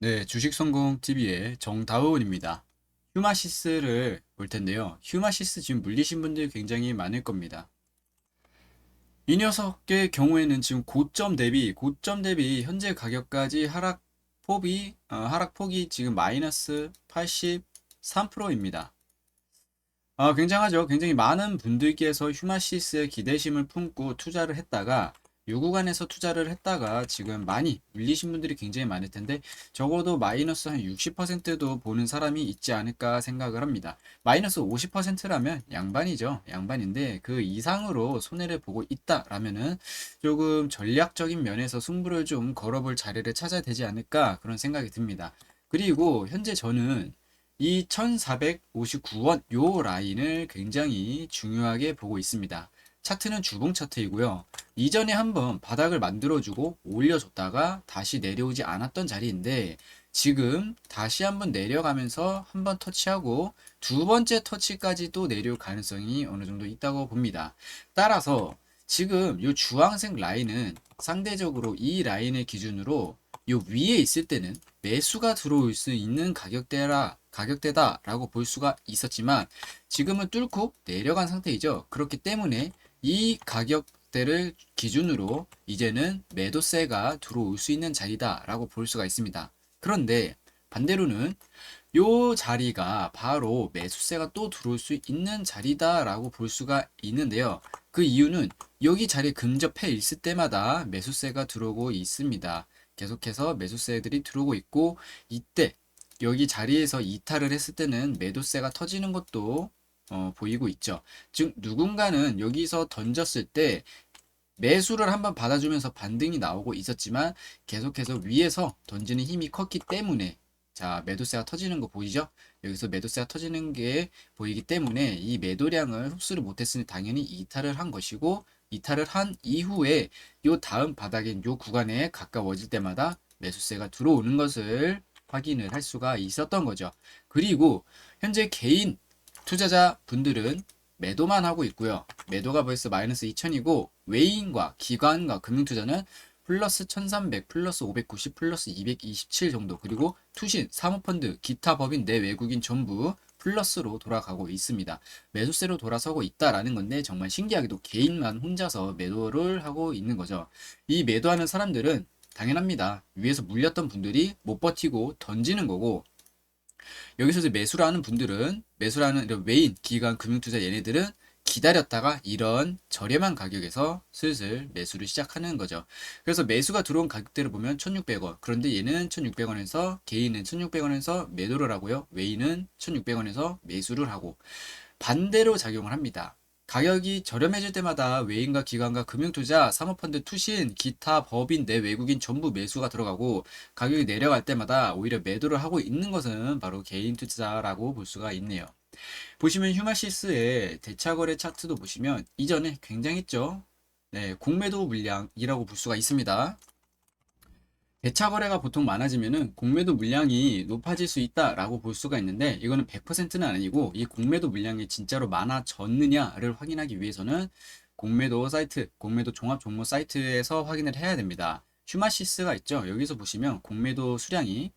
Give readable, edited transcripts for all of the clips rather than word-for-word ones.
네, 주식성공TV의 정다운입니다. 휴마시스를 볼 텐데요. 휴마시스 지금 물리신 분들이 굉장히 많을 겁니다. 이 녀석의 경우에는 지금 고점 대비 현재 가격까지 하락폭이 지금 마이너스 83%입니다. 굉장하죠. 굉장히 많은 분들께서 휴마시스에 기대심을 품고 투자를 했다가 요 구간에서 투자를 했다가 지금 많이 밀리신 분들이 굉장히 많을 텐데 적어도 마이너스 한 60%도 보는 사람이 있지 않을까 생각을 합니다. 마이너스 50%라면 양반이죠. 양반인데 그 이상으로 손해를 보고 있다라면은 조금 전략적인 면에서 승부를 좀 걸어볼 자리를 찾아야 되지 않을까 그런 생각이 듭니다. 그리고 현재 저는 이 1459원 요 라인을 굉장히 중요하게 보고 있습니다. 차트는 주봉 차트이고요. 이전에 한번 바닥을 만들어주고 올려줬다가 다시 내려오지 않았던 자리인데 지금 다시 한번 내려가면서 한번 터치하고 두 번째 터치까지도 내려올 가능성이 어느 정도 있다고 봅니다. 따라서 지금 이 주황색 라인은 상대적으로 이 라인을 기준으로 요 위에 있을 때는 매수가 들어올 수 있는 가격대다라고 볼 수가 있었지만 지금은 뚫고 내려간 상태이죠. 그렇기 때문에 이 가격대를 기준으로 이제는 매도세가 들어올 수 있는 자리다라고 볼 수가 있습니다. 그런데 반대로는 요 자리가 바로 매수세가 또 들어올 수 있는 자리다라고 볼 수가 있는데요. 그 이유는 여기 자리에 근접해 있을 때마다 매수세가 들어오고 있습니다. 계속해서 매수세들이 들어오고 있고 이때 여기 자리에서 이탈을 했을 때는 매도세가 터지는 것도 보이고 있죠. 즉 누군가는 여기서 던졌을 때 매수를 한번 받아주면서 반등이 나오고 있었지만 계속해서 위에서 던지는 힘이 컸기 때문에 자 매도세가 터지는 거 보이죠? 여기서 매도세가 터지는 게 보이기 때문에 이 매도량을 흡수를 못했으니 당연히 이탈을 한 것이고 이탈을 한 이후에 요 다음 바닥인 요 구간에 가까워질 때마다 매수세가 들어오는 것을 확인을 할 수가 있었던 거죠. 그리고 현재 개인 투자자 분들은 매도만 하고 있고요. 매도가 벌써 마이너스 2000이고 외인과 기관과 금융투자는 플러스 1300, 플러스 590, 플러스 227 정도 그리고 투신, 사모펀드, 기타 법인 내 외국인 전부 플러스로 돌아가고 있습니다. 매수세로 돌아서고 있다라는 건데 정말 신기하게도 개인만 혼자서 매도를 하고 있는 거죠. 이 매도하는 사람들은 당연합니다. 위에서 물렸던 분들이 못 버티고 던지는 거고 여기서 이제 매수를 하는 이런 외인, 기관, 금융투자 얘네들은 기다렸다가 이런 저렴한 가격에서 슬슬 매수를 시작하는 거죠. 그래서 매수가 들어온 가격대를 보면 1600원. 그런데 얘는 1600원에서 개인은 1600원에서 매도를 하고요. 외인은 1600원에서 매수를 하고 반대로 작용을 합니다. 가격이 저렴해질 때마다 외인과 기관과 금융투자, 사모펀드, 투신, 기타, 법인, 내 외국인 전부 매수가 들어가고 가격이 내려갈 때마다 오히려 매도를 하고 있는 것은 바로 개인 투자라고 볼 수가 있네요. 보시면 휴마시스의 대차거래 차트도 보시면 이전에 굉장했죠. 네, 공매도 물량이라고 볼 수가 있습니다. 대차 거래가 보통 많아지면은 공매도 물량이 높아질 수 있다라고 볼 수가 있는데 이거는 100%는 아니고 이 공매도 물량이 진짜로 많아졌느냐를 확인하기 위해서는 공매도 사이트, 공매도 종합 종목 사이트에서 확인을 해야 됩니다. 휴마시스가 있죠. 여기서 보시면 공매도 수량이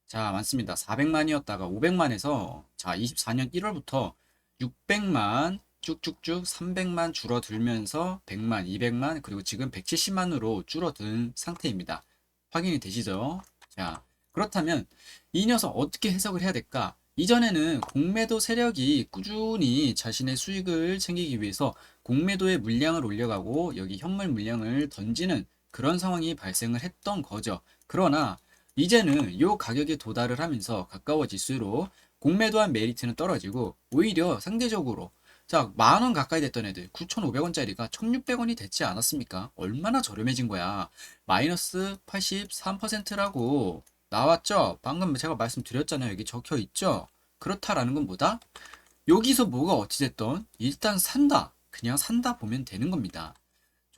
자 많습니다. 400만이었다가 500만에서 자 24년 1월부터 600만 쭉쭉쭉 300만 줄어들면서 100만, 200만 그리고 지금 170만으로 줄어든 상태입니다. 확인이 되시죠? 자, 그렇다면 이 녀석 어떻게 해석을 해야 될까? 이전에는 공매도 세력이 꾸준히 자신의 수익을 챙기기 위해서 공매도의 물량을 올려가고 여기 현물 물량을 던지는 그런 상황이 발생을 했던 거죠. 그러나 이제는 이 가격에 도달을 하면서 가까워질수록 공매도한 메리트는 떨어지고 오히려 상대적으로 자, 만 원 가까이 됐던 애들 9,500원짜리가 1,600원이 됐지 않았습니까? 얼마나 저렴해진 거야. 마이너스 83%라고 나왔죠? 방금 제가 말씀드렸잖아요. 여기 적혀 있죠? 그렇다라는 건 뭐다? 여기서 뭐가 어찌됐던 일단 산다. 그냥 산다 보면 되는 겁니다.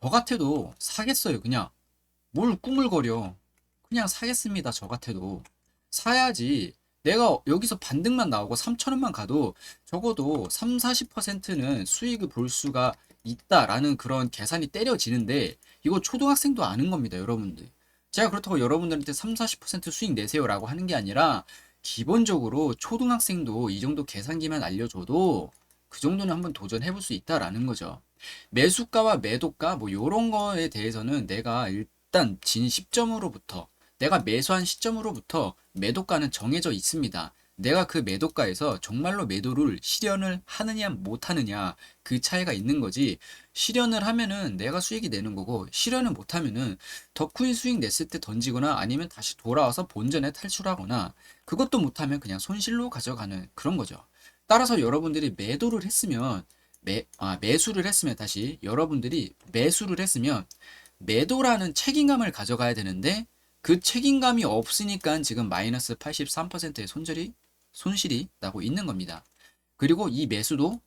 저 같아도 사겠어요. 그냥 뭘 꾸물거려. 그냥 사겠습니다. 저 같아도. 사야지. 내가 여기서 반등만 나오고 3천원만 가도 적어도 3, 40%는 수익을 볼 수가 있다라는 그런 계산이 때려지는데 이거 초등학생도 아는 겁니다. 여러분들. 제가 그렇다고 여러분들한테 3, 40% 수익 내세요라고 하는 게 아니라 기본적으로 초등학생도 이 정도 계산기만 알려줘도 그 정도는 한번 도전해 볼 수 있다라는 거죠. 매수가와 매도가 뭐 요런 거에 대해서는 내가 일단 진 시점으로부터 내가 매수한 시점으로부터 매도가는 정해져 있습니다. 내가 그 매도가에서 정말로 매도를 실현을 하느냐 못하느냐 그 차이가 있는 거지. 실현을 하면은 내가 수익이 내는 거고 실현을 못하면은 덕후인 수익 냈을 때 던지거나 아니면 다시 돌아와서 본전에 탈출하거나 그것도 못하면 그냥 손실로 가져가는 그런 거죠. 따라서 여러분들이 매도를 했으면 매수를 했으면 다시 여러분들이 매수를 했으면 매도라는 책임감을 가져가야 되는데 그 책임감이 없으니까 지금 마이너스 83%의 손실이 나고 있는 겁니다. 그리고 이 매수도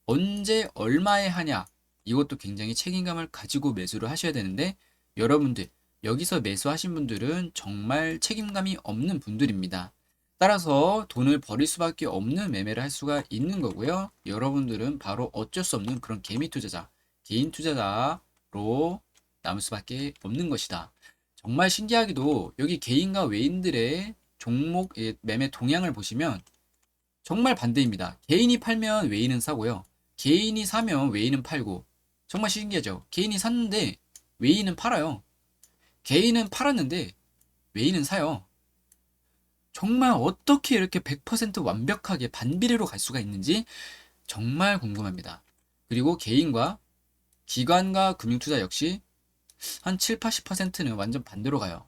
언제 얼마에 하냐 이것도 굉장히 책임감을 가지고 매수를 하셔야 되는데 여러분들 여기서 매수하신 분들은 정말 책임감이 없는 분들입니다. 따라서 돈을 버릴 수밖에 없는 매매를 할 수가 있는 거고요. 여러분들은 바로 어쩔 수 없는 그런 개미 투자자, 개인 투자자로 남을 수밖에 없는 것이다. 정말 신기하게도 여기 개인과 외인들의 종목 매매 동향을 보시면 정말 반대입니다. 개인이 팔면 외인은 사고요. 개인이 사면 외인은 팔고. 정말 신기하죠? 개인이 샀는데 외인은 팔아요. 개인은 팔았는데 외인은 사요. 정말 어떻게 이렇게 100% 완벽하게 반비례로 갈 수가 있는지 정말 궁금합니다. 그리고 개인과 기관과 금융투자 역시 한 7, 80%는 완전 반대로 가요.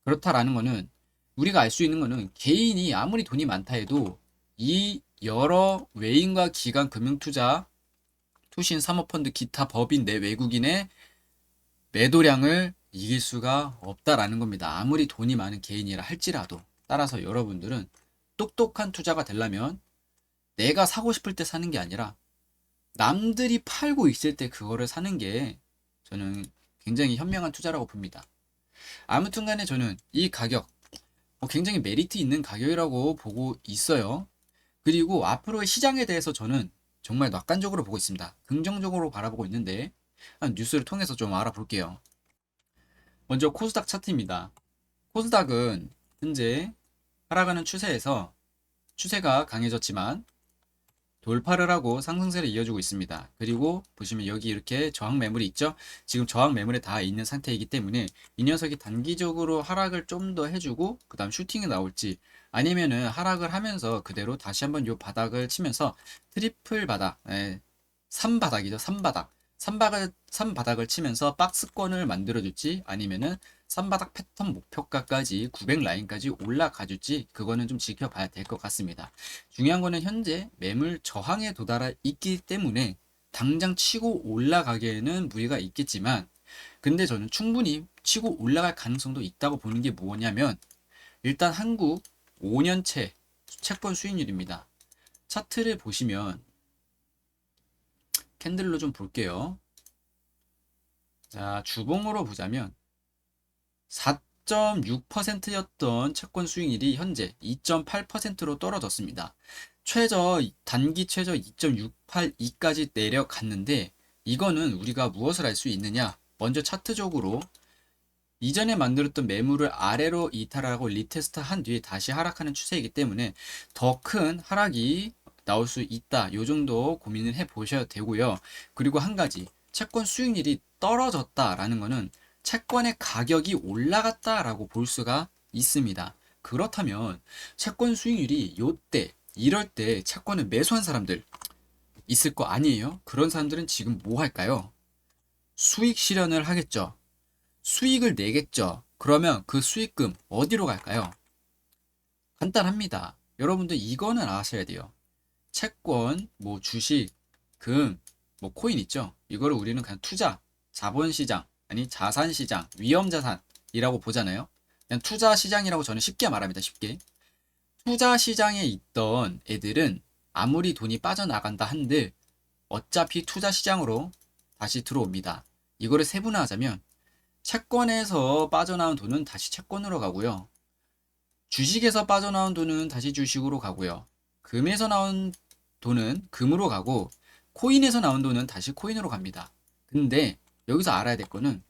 그렇다라는 거는 우리가 알 수 있는 거는 개인이 아무리 돈이 많다 해도 이 여러 외인과 기관 금융투자, 투신, 사모펀드, 기타 법인 내 외국인의 매도량을 이길 수가 없다라는 겁니다. 아무리 돈이 많은 개인이라 할지라도. 따라서 여러분들은 똑똑한 투자가 되려면 내가 사고 싶을 때 사는 게 아니라 남들이 팔고 있을 때 그거를 사는 게 저는 굉장히 현명한 투자라고 봅니다. 아무튼 간에 저는 이 가격 굉장히 메리트 있는 가격이라고 보고 있어요. 그리고 앞으로의 시장에 대해서 저는 정말 낙관적으로 보고 있습니다. 긍정적으로 바라보고 있는데 뉴스를 통해서 좀 알아볼게요. 먼저 코스닥 차트입니다. 코스닥은 현재 하락하는 추세에서 추세가 강해졌지만 돌파를 하고 상승세를 이어주고 있습니다. 그리고 보시면 여기 이렇게 저항 매물이 있죠. 지금 저항 매물에 다 있는 상태이기 때문에 이 녀석이 단기적으로 하락을 좀 더 해주고 그 다음 슈팅이 나올지 아니면은 하락을 하면서 그대로 다시 한번 요 바닥을 치면서 트리플 바닥 3바닥이죠. 3바닥을 치면서 박스권을 만들어줄지 아니면은 3바닥 패턴 목표가까지 900 라인까지 올라가 줄지 그거는 좀 지켜봐야 될 것 같습니다. 중요한 거는 현재 매물 저항에 도달해 있기 때문에 당장 치고 올라가기에는 무리가 있겠지만 근데 저는 충분히 치고 올라갈 가능성도 있다고 보는 게 뭐냐면 일단 한국 5년채 채권 수익률입니다. 차트를 보시면 캔들로 좀 볼게요. 자, 주봉으로 보자면 4.6%였던 채권 수익률이 현재 2.8%로 떨어졌습니다. 단기 최저 2.682까지 내려갔는데 이거는 우리가 무엇을 알 수 있느냐? 먼저 차트적으로 이전에 만들었던 매물을 아래로 이탈하고 리테스트 한 뒤에 다시 하락하는 추세이기 때문에 더 큰 하락이 나올 수 있다. 요 정도 고민을 해 보셔야 되고요. 그리고 한 가지 채권 수익률이 떨어졌다라는 거는 채권의 가격이 올라갔다라고 볼 수가 있습니다. 그렇다면 채권 수익률이 요때 이럴 때 채권을 매수한 사람들 있을 거 아니에요? 그런 사람들은 지금 뭐 할까요? 수익 실현을 하겠죠. 수익을 내겠죠. 그러면 그 수익금 어디로 갈까요? 간단합니다. 여러분들 이거는 아셔야 돼요. 채권, 뭐 주식, 금, 뭐 코인 있죠. 이거를 우리는 그냥 투자, 자본시장, 아니 자산시장, 위험자산이라고 보잖아요. 그냥 투자시장이라고 저는 쉽게 말합니다. 쉽게. 투자시장에 있던 애들은 아무리 돈이 빠져나간다 한들 어차피 투자시장으로 다시 들어옵니다. 이거를 세분화하자면 채권에서 빠져나온 돈은 다시 채권으로 가고요. 주식에서 빠져나온 돈은 다시 주식으로 가고요. 금에서 나온 돈은 금으로 가고 코인에서 나온 돈은 다시 코인으로 갑니다. 근데 여기서 알아야 될 거는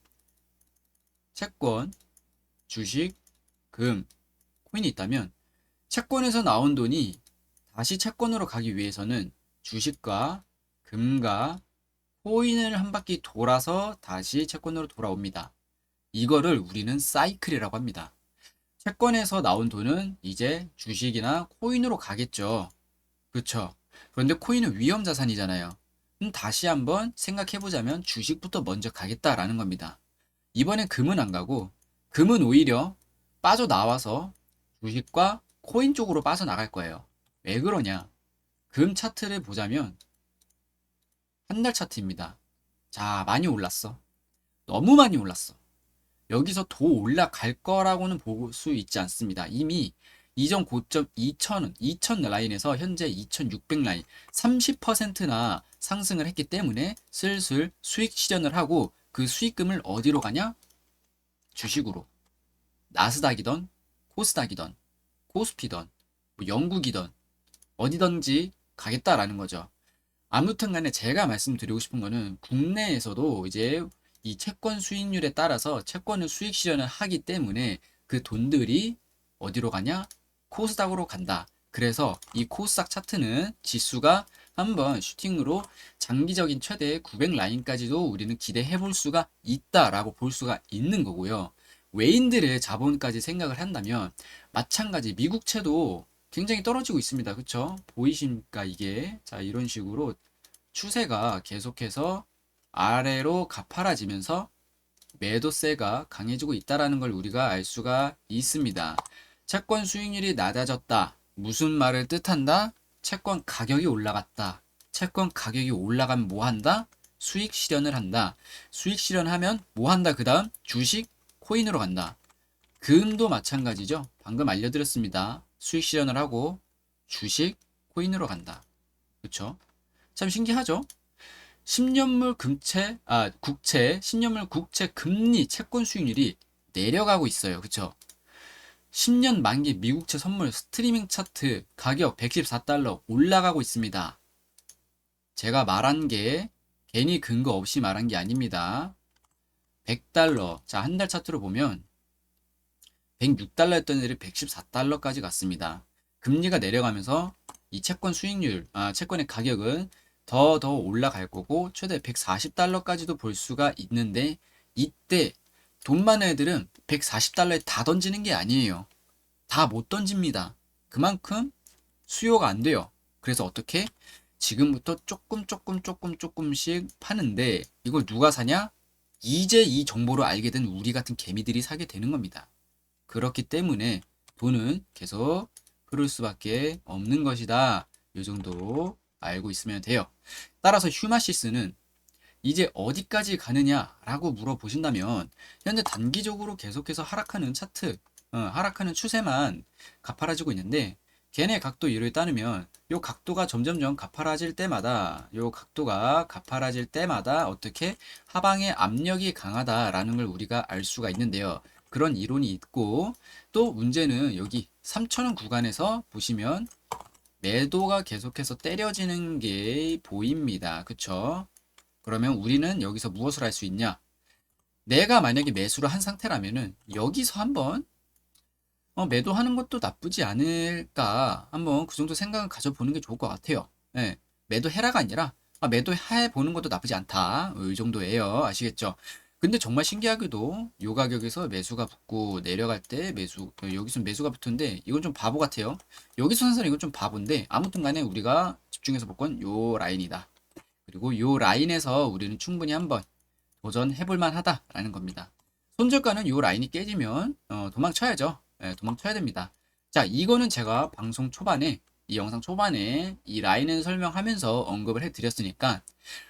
채권, 주식, 금, 코인이 있다면 채권에서 나온 돈이 다시 채권으로 가기 위해서는 주식과 금과 코인을 한 바퀴 돌아서 다시 채권으로 돌아옵니다. 이거를 우리는 사이클이라고 합니다. 채권에서 나온 돈은 이제 주식이나 코인으로 가겠죠. 그렇죠? 그런데 코인은 위험 자산이잖아요. 다시 한번 생각해 보자면 주식부터 먼저 가겠다라는 겁니다. 이번엔 금은 안 가고 금은 오히려 빠져나와서 주식과 코인 쪽으로 빠져나갈 거예요. 왜 그러냐? 금 차트를 보자면 한 달 차트입니다. 자, 많이 올랐어. 너무 많이 올랐어. 여기서 더 올라갈 거라고는 볼 수 있지 않습니다. 이미 이전 고점 2000 라인에서 현재 2600 라인 30%나 상승을 했기 때문에 슬슬 수익 실현을 하고 그 수익금을 어디로 가냐? 주식으로. 나스닥이던 코스닥이던 코스피던 뭐 영국이던 어디든지 가겠다라는 거죠. 아무튼 간에 제가 말씀드리고 싶은 거는 국내에서도 이제 이 채권 수익률에 따라서 채권을 수익 실현을 하기 때문에 그 돈들이 어디로 가냐? 코스닥으로 간다. 그래서 이 코스닥 차트는 지수가 한번 슈팅으로 장기적인 최대 900 라인까지도 우리는 기대해 볼 수가 있다라고 볼 수가 있는 거고요. 외인들의 자본까지 생각을 한다면 마찬가지 미국채도 굉장히 떨어지고 있습니다. 그쵸? 보이십니까? 이게. 자, 이런 식으로 추세가 계속해서 아래로 가파라지면서 매도세가 강해지고 있다는 걸 우리가 알 수가 있습니다. 채권 수익률이 낮아졌다. 무슨 말을 뜻한다? 채권 가격이 올라갔다. 채권 가격이 올라가면 뭐 한다? 수익 실현을 한다. 수익 실현하면 뭐 한다? 그 다음 주식, 코인으로 간다. 금도 마찬가지죠. 방금 알려드렸습니다. 수익 실현을 하고 주식, 코인으로 간다. 그쵸? 참 신기하죠? 10년물 국채, 10년물 국채 금리 채권 수익률이 내려가고 있어요. 그쵸? 10년 만기 미국채 선물 스트리밍 차트 가격 114달러 올라가고 있습니다. 제가 말한 게 괜히 근거 없이 말한 게 아닙니다. 100달러. 자, 한 달 차트로 보면 106달러였던 애들이 114달러까지 갔습니다. 금리가 내려가면서 이 채권 수익률, 채권의 가격은 더 올라갈 거고 최대 140달러까지도 볼 수가 있는데 이때 돈 많은 애들은 140달러에 다 던지는 게 아니에요. 다 못 던집니다. 그만큼 수요가 안 돼요. 그래서 어떻게? 지금부터 조금씩 파는데 이걸 누가 사냐? 이제 이 정보를 알게 된 우리 같은 개미들이 사게 되는 겁니다. 그렇기 때문에 돈은 계속 흐를 수밖에 없는 것이다. 이 정도 알고 있으면 돼요. 따라서 휴마시스는 이제 어디까지 가느냐라고 물어보신다면 현재 단기적으로 계속해서 하락하는 차트, 하락하는 추세만 가파라지고 있는데 걔네 각도 이를 따르면 요 각도가 점점점 가파라질 때마다 어떻게 하방의 압력이 강하다라는 걸 우리가 알 수가 있는데요. 그런 이론이 있고 또 문제는 여기 3,000원 구간에서 보시면 매도가 계속해서 때려지는 게 보입니다. 그쵸? 그러면 우리는 여기서 무엇을 할 수 있냐? 내가 만약에 매수를 한 상태라면은 여기서 한번 매도하는 것도 나쁘지 않을까 한번 그 정도 생각을 가져보는 게 좋을 것 같아요. 예, 매도해라가 아니라 매도해 보는 것도 나쁘지 않다. 이 정도예요. 아시겠죠? 근데 정말 신기하게도 요 가격에서 매수가 붙고 내려갈 때 여기서 매수가 붙는데 이건 좀 바보 같아요. 여기서 산사는 이건 좀 바본데 아무튼 간에 우리가 집중해서 볼 건 요 라인이다. 그리고 요 라인에서 우리는 충분히 한번 도전해볼 만하다라는 겁니다. 손절가는 요 라인이 깨지면 도망쳐야죠. 예, 도망쳐야 됩니다. 자, 이거는 제가 방송 초반에 이 영상 초반에 이 라인을 설명하면서 언급을 해드렸으니까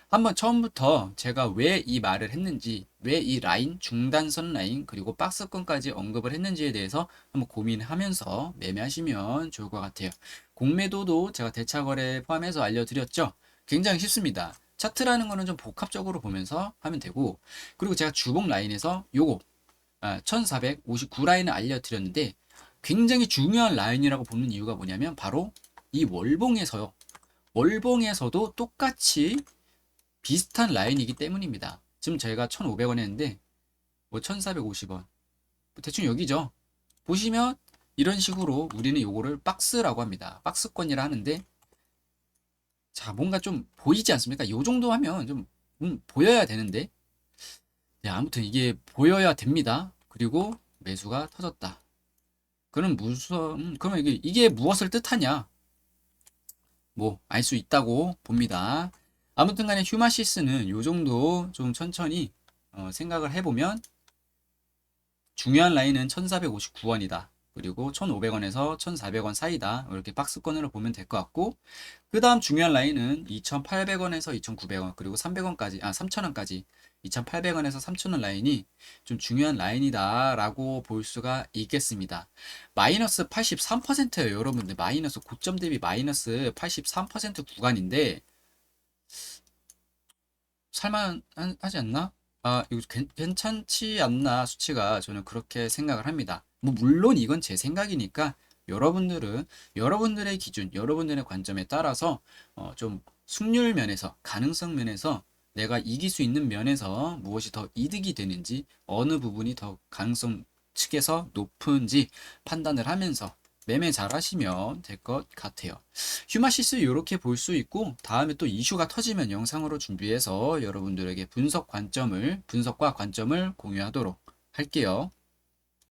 한번 처음부터 제가 왜 이 말을 했는지, 왜 이 라인, 중단선 라인, 그리고 박스권까지 언급을 했는지에 대해서 한번 고민하면서 매매하시면 좋을 것 같아요. 공매도도 제가 대차거래 포함해서 알려드렸죠. 굉장히 쉽습니다. 차트라는 거는 좀 복합적으로 보면서 하면 되고, 그리고 제가 주봉 라인에서 요거 1459 라인을 알려드렸는데 굉장히 중요한 라인이라고 보는 이유가 뭐냐면 바로 이 월봉에서요. 월봉에서도 똑같이 비슷한 라인이기 때문입니다. 지금 제가 1,500원 했는데 뭐 1,450원, 대충 여기죠. 보시면 이런 식으로 우리는 요거를 박스라고 합니다. 박스권이라 하는데, 자, 뭔가 좀 보이지 않습니까? 요 정도 하면 좀 보여야 되는데, 네, 아무튼 이게 보여야 됩니다. 그리고 매수가 터졌다. 그러면 이게 무엇을 뜻하냐? 뭐 알 수 있다고 봅니다. 아무튼 간에 휴마시스는 요 정도 좀 천천히 생각을 해보면, 중요한 라인은 1459원이다. 그리고 1500원에서 1400원 사이다. 이렇게 박스권으로 보면 될 것 같고, 그 다음 중요한 라인은 2800원에서 2900원, 그리고 300원까지, 3000원까지, 2800원에서 3000원 라인이 좀 중요한 라인이다라고 볼 수가 있겠습니다. 마이너스 83%예요, 여러분들. 마이너스 고점 대비 마이너스 83% 구간인데, 살만하지 않나? 이거 괜찮지 않나, 수치가. 저는 그렇게 생각을 합니다. 뭐, 물론 이건 제 생각이니까, 여러분들의 기준, 여러분들의 관점에 따라서, 좀 승률 면에서, 가능성 면에서, 내가 이길 수 있는 면에서 무엇이 더 이득이 되는지, 어느 부분이 더 가능성 측에서 높은지 판단을 하면서 매매 잘 하시면 될 것 같아요. 휴마시스 이렇게 볼 수 있고, 다음에 또 이슈가 터지면 영상으로 준비해서 여러분들에게 분석과 관점을 공유하도록 할게요.